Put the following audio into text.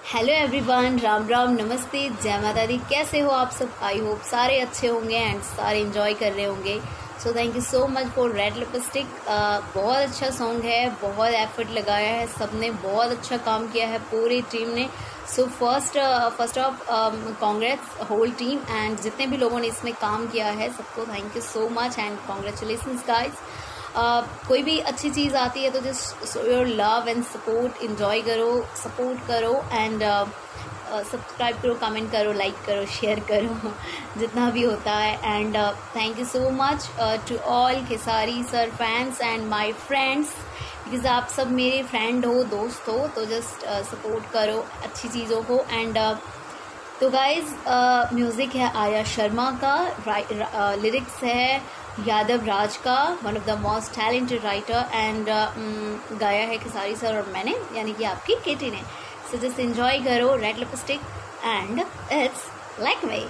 Hello everyone, Ram Ram, नमस्ते, जय माता दी। कैसे हो आप सब? आई होप सारे अच्छे होंगे एंड सारे एंजॉय कर रहे होंगे। So thank you so much for red lipstick. बहुत अच्छा सॉन्ग है, बहुत एफर्ट लगाया है सबने, बहुत अच्छा काम किया है पूरी टीम ने। So first off congrats whole team and जितने भी लोगों ने इसमें काम किया है सबको thank you so much and congratulations guys. कोई भी अच्छी चीज़ आती है तो just show your love and support, enjoy करो, सपोर्ट करो एंड सब्सक्राइब करो, कमेंट करो, लाइक करो, शेयर करो जितना भी होता है। And thank you so much to all Khesari sir fans and my friends, because आप सब मेरे फ्रेंड हो, दोस्त हो, तो जस्ट सपोर्ट करो अच्छी चीज़ों को। एंड तो गाइज म्यूज़िक है आया शर्मा का, लिरिक्स है यादव राज का, one of the most talented writer, and गाया है खेसारी सर और मैंने, यानी कि आपकी केटी ने। सो जस्ट एंजॉय करो red lipstick and it's like me.